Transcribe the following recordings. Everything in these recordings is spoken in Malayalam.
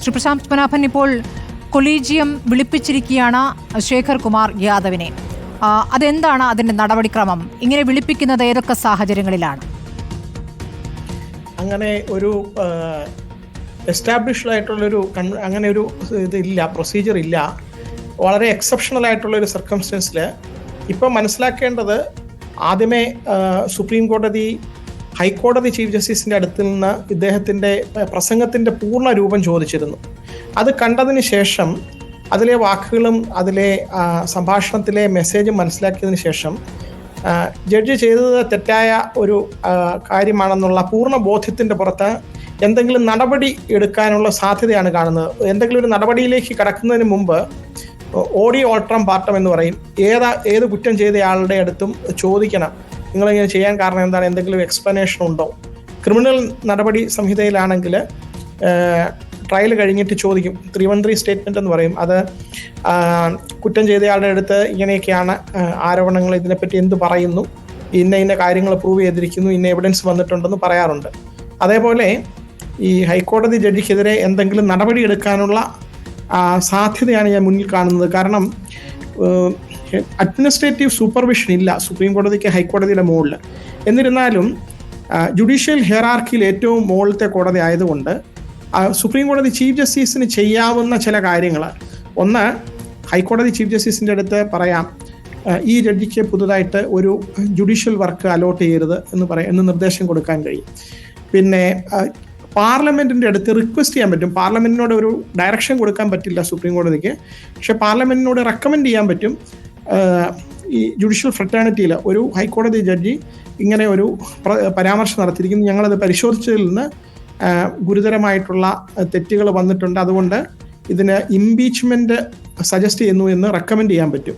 ശ്രീ പ്രശാന്ത് പത്മനാഭൻ, ഇപ്പോൾ കൊളീജിയം വിളിപ്പിച്ചിരിക്കുകയാണ് ശേഖർ കുമാർ യാദവിനെ. അതെന്താണ് അതിന്റെ നടപടിക്രമം? ഇങ്ങനെ വിളിപ്പിക്കുന്നത് ഏതൊക്കെ സാഹചര്യങ്ങളിലാണ്? അങ്ങനെ ഒരു എസ്റ്റാബ്ലിഷ്ഡ് ആയിട്ടുള്ളൊരു അങ്ങനെ ഒരു ഇതില്ല, പ്രൊസീജിയർ ഇല്ല. വളരെ എക്സെപ്ഷണൽ ആയിട്ടുള്ളൊരു സർക്കംസ്റ്റൻസിൽ ഇപ്പം മനസ്സിലാക്കേണ്ടത്, ആദ്യമേ സുപ്രീം കോടതി ഹൈക്കോടതി ചീഫ് ജസ്റ്റിസിൻ്റെ അടുത്തിൽ നിന്ന് ഇദ്ദേഹത്തിൻ്റെ പ്രസംഗത്തിൻ്റെ പൂർണ്ണ രൂപം ചോദിച്ചിരുന്നു. അത് കണ്ടതിന് ശേഷം അതിലെ വാക്കുകളും അതിലെ സംഭാഷണത്തിലെ മെസ്സേജും മനസ്സിലാക്കിയതിന് ശേഷം ജഡ്ജി ചെയ്തത് തെറ്റായ ഒരു കാര്യമാണെന്നുള്ള പൂർണ്ണ ബോധ്യത്തിൻ്റെ പുറത്ത് എന്തെങ്കിലും നടപടി എടുക്കാനുള്ള സാധ്യതയാണ് കാണുന്നത്. എന്തെങ്കിലും ഒരു നടപടിയിലേക്ക് കടക്കുന്നതിന് മുമ്പ് ഓഡിയോ ഓൾട്രം പാർട്ടം എന്ന് പറയും. ഏത് കുറ്റം ചെയ്തയാളുടെ അടുത്തും ചോദിക്കണം, നിങ്ങളിങ്ങനെ ചെയ്യാൻ കാരണം എന്താണ്, എന്തെങ്കിലും എക്സ്പ്ലനേഷൻ ഉണ്ടോ. ക്രിമിനൽ നടപടി സംഹിതയിലാണെങ്കിൽ ട്രയൽ കഴിഞ്ഞിട്ട് ചോദിക്കും. 313 സ്റ്റേറ്റ്മെൻറ്റ് എന്ന് പറയും. അത് കുറ്റം ചെയ്തയാളുടെ അടുത്ത് ഇങ്ങനെയൊക്കെയാണ് ആരോപണങ്ങൾ, ഇതിനെപ്പറ്റി എന്ത് പറയുന്നു, ഇന്ന കാര്യങ്ങൾ പ്രൂവ് ചെയ്തിരിക്കുന്നു, ഇന്ന എവിഡൻസ് വന്നിട്ടുണ്ടെന്ന് പറയാറുണ്ട്. അതേപോലെ ഈ ഹൈക്കോടതി ജഡ്ജിക്കെതിരെ എന്തെങ്കിലും നടപടി എടുക്കാനുള്ള സാധ്യതയാണ് ഞാൻ മുന്നിൽ കാണുന്നത്. കാരണം അഡ്മിനിസ്ട്രേറ്റീവ് സൂപ്പർവിഷൻ ഇല്ല സുപ്രീം കോടതിക്ക് ഹൈക്കോടതിയുടെ മുകളിൽ. എന്നിരുന്നാലും ജുഡീഷ്യൽ ഹെയറാർക്കിയിൽ ഏറ്റവും മുകളിലത്തെ കോടതി ആയതുകൊണ്ട് സുപ്രീം കോടതി ചീഫ് ജസ്റ്റിസിന് ചെയ്യാവുന്ന ചില കാര്യങ്ങൾ, ഒന്ന്, ഹൈക്കോടതി ചീഫ് ജസ്റ്റിസിൻ്റെ അടുത്ത് പറയാം, ഈ ജഡ്ജിക്ക് പുതുതായിട്ട് ഒരു ജുഡീഷ്യൽ വർക്ക് അലോട്ട് ചെയ്യരുത് എന്ന് നിർദ്ദേശം കൊടുക്കാൻ കഴിയും. പിന്നെ പാർലമെൻറ്റിൻ്റെ അടുത്ത് റിക്വസ്റ്റ് ചെയ്യാൻ പറ്റും. പാർലമെൻറ്റിനോട് ഒരു ഡയറക്ഷൻ കൊടുക്കാൻ പറ്റില്ല സുപ്രീം കോടതിക്ക്, പക്ഷെ പാർലമെൻറ്റിനോട് റെക്കമെൻഡ് ചെയ്യാൻ പറ്റും. ഈ ജുഡീഷ്യൽ ഫ്രറ്റേണിറ്റിയിൽ ഒരു ഹൈക്കോടതി ജഡ്ജി ഇങ്ങനെ ഒരു പരാമർശം നടത്തിയിരിക്കുന്നു, ഞങ്ങളത് പരിശോധിച്ചതിൽ നിന്ന് ഗുരുതരമായിട്ടുള്ള തെറ്റുകൾ വന്നിട്ടുണ്ട്, അതുകൊണ്ട് ഇതിന് ഇംപീച്ച്മെൻറ്റ് സജസ്റ്റ് ചെയ്യുന്നു എന്ന് റെക്കമെൻഡ് ചെയ്യാൻ പറ്റും.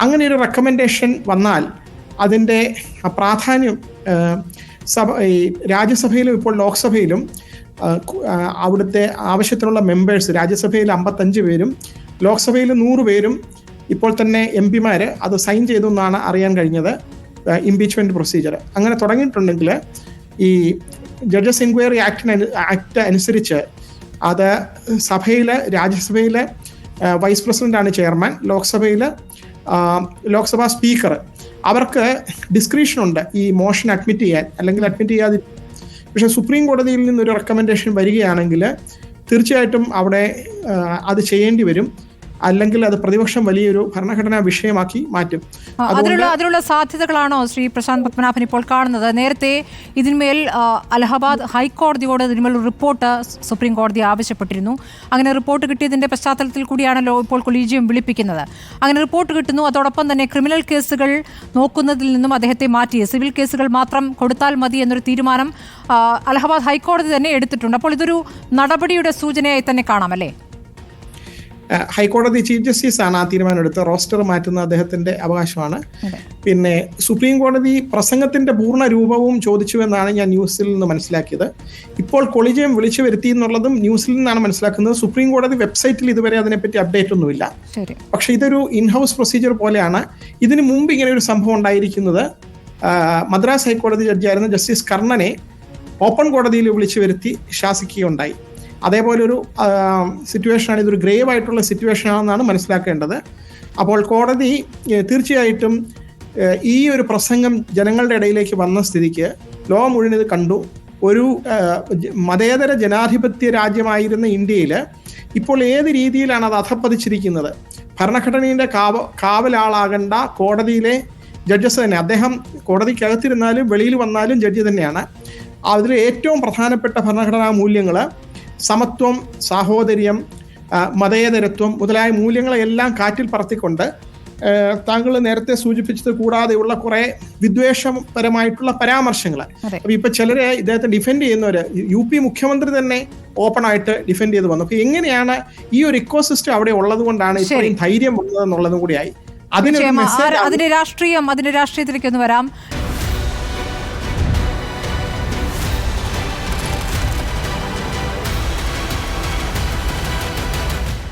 അങ്ങനെ ഒരു റെക്കമെൻഡേഷൻ വന്നാൽ അതിൻ്റെ പ്രാധാന്യം ഈ രാജ്യസഭയിലും ഇപ്പോൾ ലോക്സഭയിലും അവിടുത്തെ ആവശ്യത്തിനുള്ള മെമ്പേഴ്സ്, രാജ്യസഭയിൽ 55 പേരും ലോക്സഭയിൽ 100 പേരും ഇപ്പോൾ തന്നെ MP-മാർ അത് സൈൻ ചെയ്തു എന്നാണ് അറിയാൻ കഴിഞ്ഞത്. ഇംപീച്ച്മെൻറ്റ് പ്രൊസീജിയർ അങ്ങനെ തുടങ്ങിയിട്ടുണ്ടെങ്കിൽ ഈ ജഡ്ജസ് എൻക്വയറി ആക്ട് അനുസരിച്ച് അത് രാജ്യസഭയിൽ വൈസ് പ്രസിഡൻ്റാണ് ചെയർമാൻ, ലോക്സഭാ സ്പീക്കർ, അവർക്ക് ഡിസ്ക്രിപ്ഷൻ ഉണ്ട് ഈ മോഷൻ അഡ്മിറ്റ് ചെയ്യാൻ അല്ലെങ്കിൽ അഡ്മിറ്റ് ചെയ്യാതെ. പക്ഷേ സുപ്രീം കോടതിയിൽ നിന്നൊരു റെക്കമെൻഡേഷൻ വരികയാണെങ്കിൽ തീർച്ചയായിട്ടും അവിടെ അത് ചെയ്യേണ്ടി വരും, അല്ലെങ്കിൽ അത് പ്രതിപക്ഷം വലിയൊരു ഭരണഘടനാ വിഷയമാക്കി മാറ്റും. അതിനുള്ള സാധ്യതകളാണോ ശ്രീ പ്രശാന്ത് പത്മനാഭൻ ഇപ്പോൾ കാണുന്നത്? നേരത്തെ ഇതിന്മേൽ അലഹബാദ് ഹൈക്കോടതിയോട് ഇതിന്മേൽ ഒരു റിപ്പോർട്ട് സുപ്രീം കോടതി ആവശ്യപ്പെട്ടിരുന്നു. അങ്ങനെ റിപ്പോർട്ട് കിട്ടിയതിൻ്റെ പശ്ചാത്തലത്തിൽ കൂടിയാണല്ലോ ഇപ്പോൾ കൊളീജിയം വിളിപ്പിക്കുന്നത്. അങ്ങനെ റിപ്പോർട്ട് കിട്ടുന്നു, അതോടൊപ്പം തന്നെ ക്രിമിനൽ കേസുകൾ നോക്കുന്നതിൽ നിന്നും അദ്ദേഹത്തെ മാറ്റി സിവിൽ കേസുകൾ മാത്രം കൊടുത്താൽ മതി എന്നൊരു തീരുമാനം അലഹബാദ് ഹൈക്കോടതി തന്നെ എടുത്തിട്ടുണ്ട്. അപ്പോൾ ഇതൊരു നടപടിയുടെ സൂചനയായി തന്നെ കാണാമല്ലേ? ഹൈക്കോടതി ചീഫ് ജസ്റ്റിസ് ആണ് ആ തീരുമാനം എടുത്ത് റോസ്റ്റർ മാറ്റുന്ന അദ്ദേഹത്തിൻ്റെ അവകാശമാണ്. പിന്നെ സുപ്രീം കോടതി പ്രസംഗത്തിൻ്റെ പൂർണ്ണ രൂപവും ചോദിച്ചു എന്നാണ് ഞാൻ ന്യൂസിൽ നിന്ന് മനസ്സിലാക്കിയത്. ഇപ്പോൾ കൊളീജിയം വിളിച്ചു വരുത്തി എന്നുള്ളതും ന്യൂസിൽ നിന്നാണ് മനസ്സിലാക്കുന്നത്. സുപ്രീം കോടതി വെബ്സൈറ്റിൽ ഇതുവരെ അതിനെപ്പറ്റി അപ്ഡേറ്റ് ഒന്നുമില്ല. പക്ഷെ ഇതൊരു ഇൻഹൗസ് പ്രൊസീജിയർ പോലെയാണ്. ഇതിനു മുമ്പ് ഇങ്ങനെ ഒരു സംഭവം ഉണ്ടായിരിക്കുന്നത്, മദ്രാസ് ഹൈക്കോടതി ജഡ്ജിയായിരുന്ന ജസ്റ്റിസ് കർണനെ ഓപ്പൺ കോടതിയിൽ വിളിച്ചു വരുത്തി ശാസിക്കുകയുണ്ടായി. അതേപോലെ ഒരു സിറ്റുവേഷനാണ്, ഇതൊരു ഗ്രേവ് ആയിട്ടുള്ള സിറ്റുവേഷനാണെന്നാണ് മനസ്സിലാക്കേണ്ടത്. അപ്പോൾ കോടതി തീർച്ചയായിട്ടും ഈ ഒരു പ്രസംഗം ജനങ്ങളുടെ ഇടയിലേക്ക് വന്ന സ്ഥിതിക്ക് ലോകം മുഴുവൻ ഇത് കണ്ടു. ഒരു മതേതര ജനാധിപത്യ രാജ്യമായിരുന്ന ഇന്ത്യയിൽ ഇപ്പോൾ ഏത് രീതിയിലാണ് അത് അധപ്പതിച്ചിരിക്കുന്നത്? ഭരണഘടനയുടെ കാവലാളാകേണ്ട കോടതിയിലെ ജഡ്ജസ് തന്നെ, അദ്ദേഹം കോടതിക്കകത്തിരുന്നാലും വെളിയിൽ വന്നാലും ജഡ്ജി തന്നെയാണ്. അതിൽ ഏറ്റവും പ്രധാനപ്പെട്ട ഭരണഘടനാ മൂല്യങ്ങൾ സമത്വം, സാഹോദര്യം, മതേതരത്വം മുതലായ മൂല്യങ്ങളെല്ലാം കാറ്റിൽ പറത്തിക്കൊണ്ട് താങ്കൾ നേരത്തെ സൂചിപ്പിച്ചത് കൂടാതെയുള്ള കുറെ വിദ്വേഷപരമായിട്ടുള്ള പരാമർശങ്ങൾ. അപ്പൊ ഇപ്പൊ ചിലരെ ഇദ്ദേഹത്തെ ഡിഫെൻഡ് ചെയ്യുന്നവര് UP മുഖ്യമന്ത്രി തന്നെ ഓപ്പൺ ആയിട്ട് ഡിഫെൻഡ് ചെയ്ത് വന്നു. അപ്പൊ എങ്ങനെയാണ് ഈ ഒരു ഇക്കോസിസ്റ്റം അവിടെ ഉള്ളത് കൊണ്ടാണ് ഇത്രയും ധൈര്യം വന്നതെന്നുള്ളതും കൂടിയായി. അതിന്റെ രാഷ്ട്രീയത്തിലേക്ക് ഒന്ന് വരാം.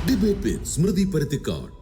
ഡിബേറ്റ് വിത്ത് സ്മൃതി പരുത്തിക്കാട്.